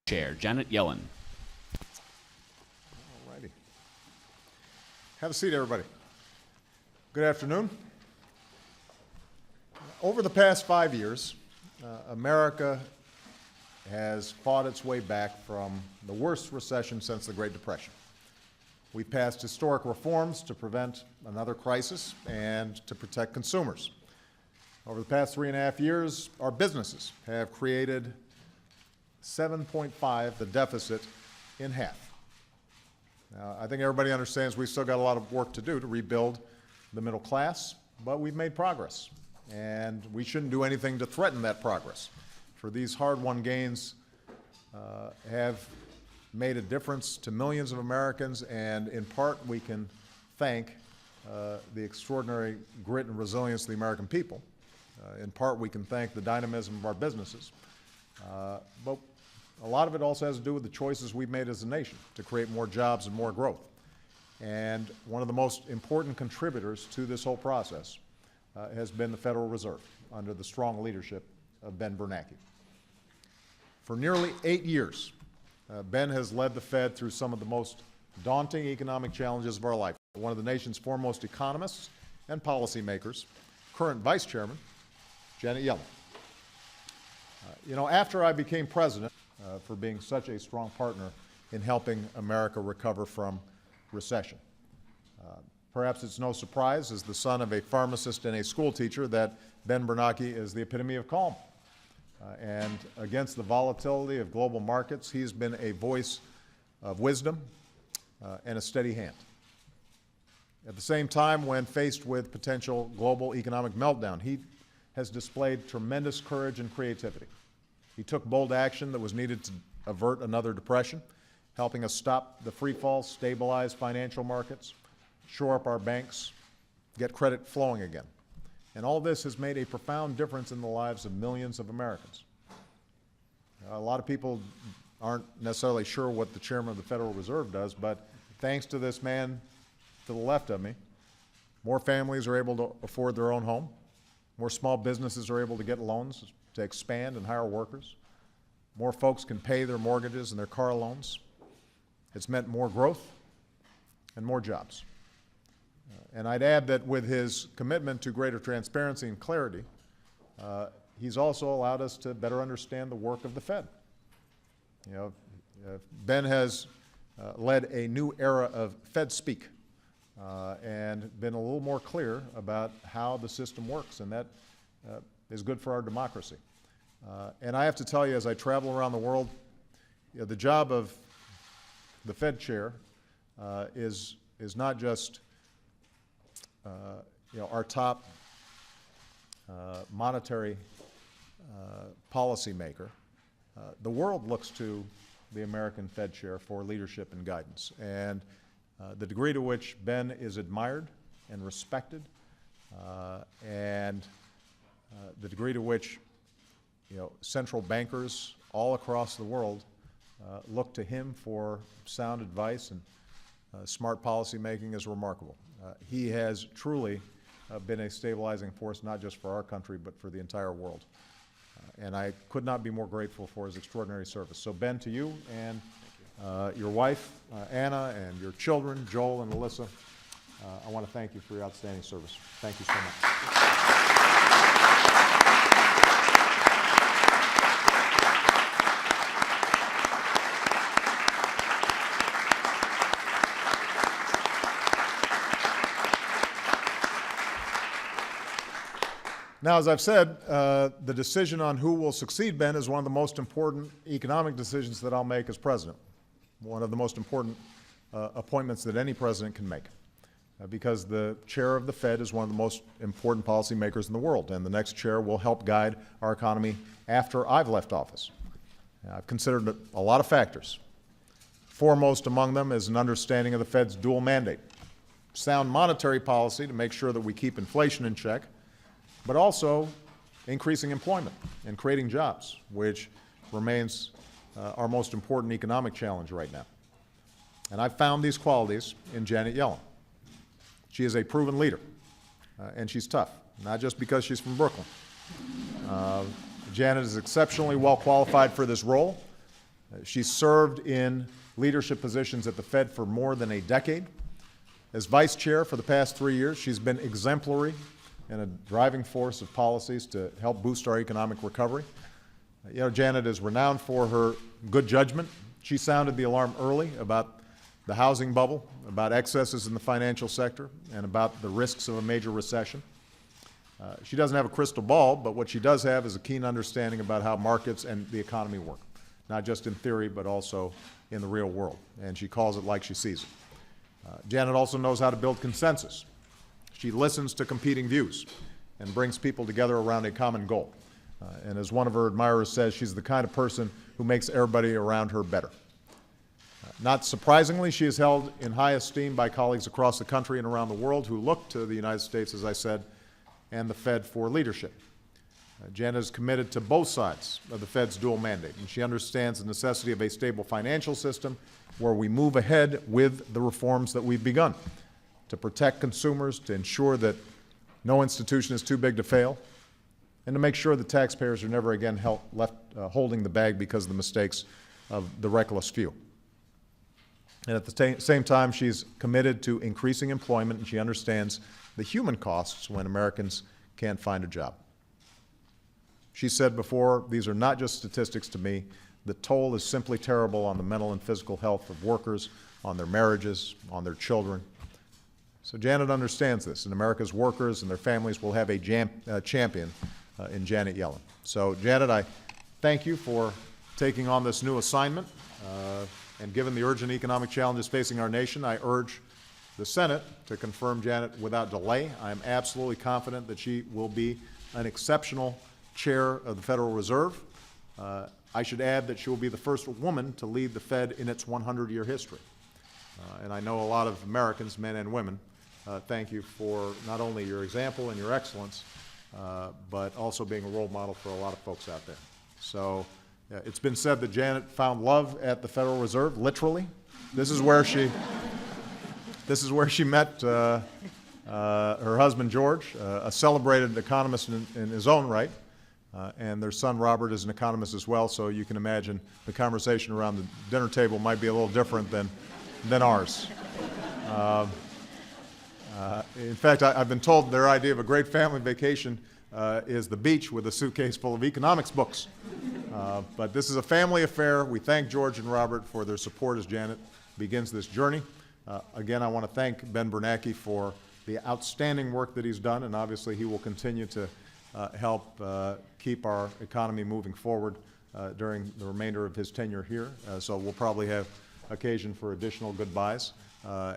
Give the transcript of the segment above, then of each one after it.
Chair, Janet Yellen. All righty. Have a seat, everybody. Good afternoon. Over the past 5 years, America has fought its way back from the worst recession since the Great Depression. We passed historic reforms to prevent another crisis and to protect consumers. Over the past 3.5 years, our businesses have created 7.5, the deficit, in half. Now, I think everybody understands we've still got a lot of work to do to rebuild the middle class, but we've made progress, and we shouldn't do anything to threaten that progress. For these hard-won gains have made a difference to millions of Americans, and in part we can thank the extraordinary grit and resilience of the American people. In part we can thank the dynamism of our businesses. But a lot of it also has to do with the choices we've made as a nation to create more jobs and more growth. And one of the most important contributors to this whole process has been the Federal Reserve under the strong leadership of Ben Bernanke. For nearly 8 years, Ben has led the Fed through some of the most daunting economic challenges of our life. One of the nation's foremost economists and policymakers, current Vice Chairman, Janet Yellen. After I became president, for being such a strong partner in helping America recover from recession. Perhaps it's no surprise, as the son of a pharmacist and a school teacher, that Ben Bernanke is the epitome of calm. And against the volatility of global markets, he's been a voice of wisdom and a steady hand. At the same time, when faced with potential global economic meltdown, he has displayed tremendous courage and creativity. He took bold action that was needed to avert another depression, helping us stop the free fall, stabilize financial markets, shore up our banks, get credit flowing again. And all this has made a profound difference in the lives of millions of Americans. A lot of people aren't necessarily sure what the chairman of the Federal Reserve does, but thanks to this man to the left of me, more families are able to afford their own home, more small businesses are able to get loans to expand and hire workers. More folks can pay their mortgages and their car loans. It's meant more growth and more jobs. And I'd add that with his commitment to greater transparency and clarity, he's also allowed us to better understand the work of the Fed. Ben has led a new era of Fed speak and been a little more clear about how the system works, and that is good for our democracy. And I have to tell you, as I travel around the world, the job of the Fed chair is not just our top monetary policymaker. The world looks to the American Fed chair for leadership and guidance. And the degree to which Ben is admired and respected, and the degree to which central bankers all across the world look to him for sound advice and smart policy making is remarkable. He has truly been a stabilizing force, not just for our country, but for the entire world. And I could not be more grateful for his extraordinary service. So Ben, to you and your wife, Anna, and your children, Joel and Alyssa, I want to thank you for your outstanding service. Thank you so much. Now, as I've said, the decision on who will succeed Ben is one of the most important economic decisions that I'll make as president, one of the most important appointments that any president can make, because the chair of the Fed is one of the most important policymakers in the world, and the next chair will help guide our economy after I've left office. I've considered a lot of factors. Foremost among them is an understanding of the Fed's dual mandate, sound monetary policy to make sure that we keep inflation in check, but also increasing employment and creating jobs, which remains our most important economic challenge right now. And I've found these qualities in Janet Yellen. She is a proven leader, and she's tough, not just because she's from Brooklyn. Janet is exceptionally well qualified for this role, She served in leadership positions at the Fed for more than a decade. As vice chair for the past 3 years, she's been exemplary and a driving force of policies to help boost our economic recovery. You know, Janet is renowned for her good judgment. She sounded the alarm early about the housing bubble, about excesses in the financial sector, and about the risks of a major recession. She doesn't have a crystal ball, but what she does have is a keen understanding about how markets and the economy work, not just in theory, but also in the real world, and she calls it like she sees it. Janet also knows how to build consensus. She listens to competing views and brings people together around a common goal. And as one of her admirers says, she's the kind of person who makes everybody around her better. Not surprisingly, she is held in high esteem by colleagues across the country and around the world who look to the United States, as I said, and the Fed for leadership. Janet is committed to both sides of the Fed's dual mandate, and she understands the necessity of a stable financial system where we move ahead with the reforms that we've begun to protect consumers, to ensure that no institution is too big to fail, and to make sure that taxpayers are never again left holding the bag because of the mistakes of the reckless few. And at the same time, she's committed to increasing employment, and she understands the human costs when Americans can't find a job. She said before, these are not just statistics to me. The toll is simply terrible on the mental and physical health of workers, on their marriages, on their children. So Janet understands this, and America's workers and their families will have a champion in Janet Yellen. So Janet, I thank you for taking on this new assignment. And given the urgent economic challenges facing our nation, I urge the Senate to confirm Janet without delay. I am absolutely confident that she will be an exceptional chair of the Federal Reserve. I should add that she will be the first woman to lead the Fed in its 100-year history. And I know a lot of Americans, men and women, thank you for not only your example and your excellence, but also being a role model for a lot of folks out there. So it's been said that Janet found love at the Federal Reserve, literally. This is where she met her husband, George, a celebrated economist in his own right. And their son, Robert, is an economist as well, so you can imagine the conversation around the dinner table might be a little different than ours. In fact, I've been told their idea of a great family vacation is the beach with a suitcase full of economics books. But this is a family affair. We thank George and Robert for their support as Janet begins this journey. Again, I want to thank Ben Bernanke for the outstanding work that he's done, and obviously he will continue to help keep our economy moving forward during the remainder of his tenure here. So we'll probably have occasion for additional goodbyes.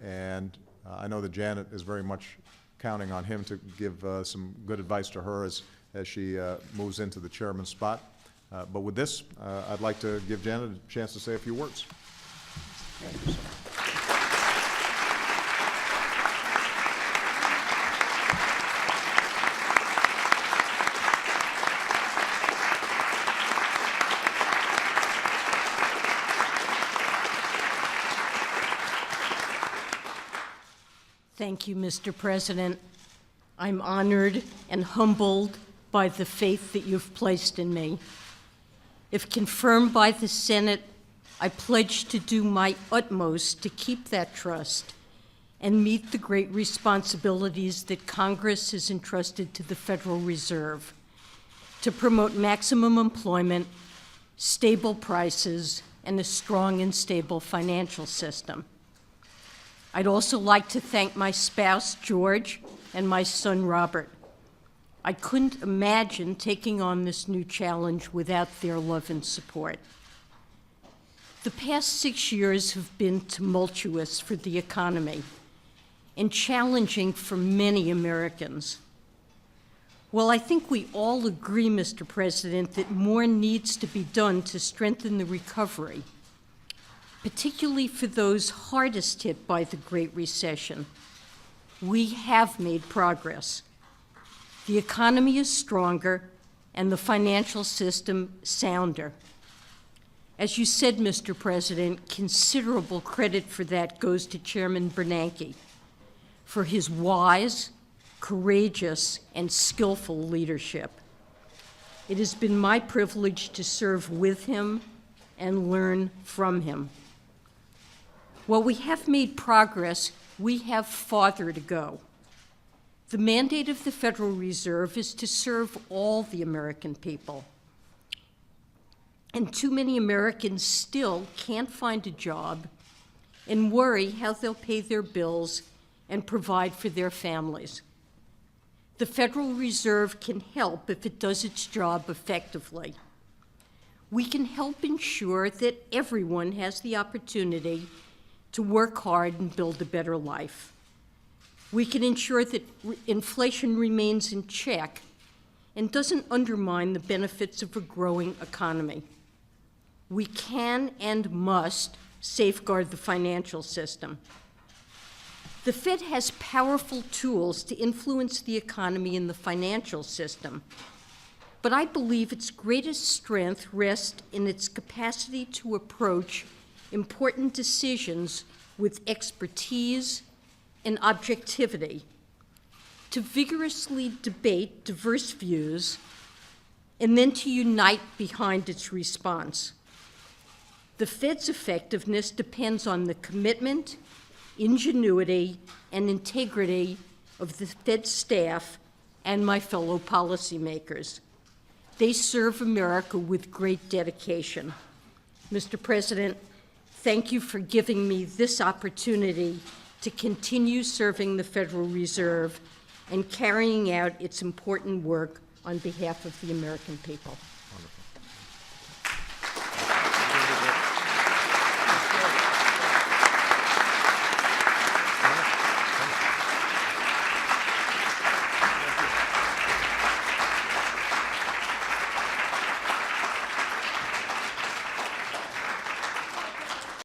And I know that Janet is very much counting on him to give some good advice to her as she moves into the chairman's spot. But with this, I'd like to give Janet a chance to say a few words. Thank you, Mr. President. I'm honored and humbled by the faith that you've placed in me. If confirmed by the Senate, I pledge to do my utmost to keep that trust and meet the great responsibilities that Congress has entrusted to the Federal Reserve to promote maximum employment, stable prices, and a strong and stable financial system. I'd also like to thank my spouse, George, and my son, Robert. I couldn't imagine taking on this new challenge without their love and support. The past 6 years have been tumultuous for the economy and challenging for many Americans. Well, I think we all agree, Mr. President, that more needs to be done to strengthen the recovery, particularly for those hardest hit by the Great Recession. We have made progress. The economy is stronger and the financial system sounder. As you said, Mr. President, considerable credit for that goes to Chairman Bernanke for his wise, courageous, and skillful leadership. It has been my privilege to serve with him and learn from him. While we have made progress, we have farther to go. The mandate of the Federal Reserve is to serve all the American people. And too many Americans still can't find a job and worry how they'll pay their bills and provide for their families. The Federal Reserve can help if it does its job effectively. We can help ensure that everyone has the opportunity to work hard and build a better life. We can ensure that inflation remains in check and doesn't undermine the benefits of a growing economy. We can and must safeguard the financial system. The Fed has powerful tools to influence the economy and the financial system, but I believe its greatest strength rests in its capacity to approach important decisions with expertise and objectivity, to vigorously debate diverse views, and then to unite behind its response. The Fed's effectiveness depends on the commitment, ingenuity, and integrity of the Fed staff and my fellow policymakers. They serve America with great dedication. Mr. President, thank you for giving me this opportunity to continue serving the Federal Reserve and carrying out its important work on behalf of the American people.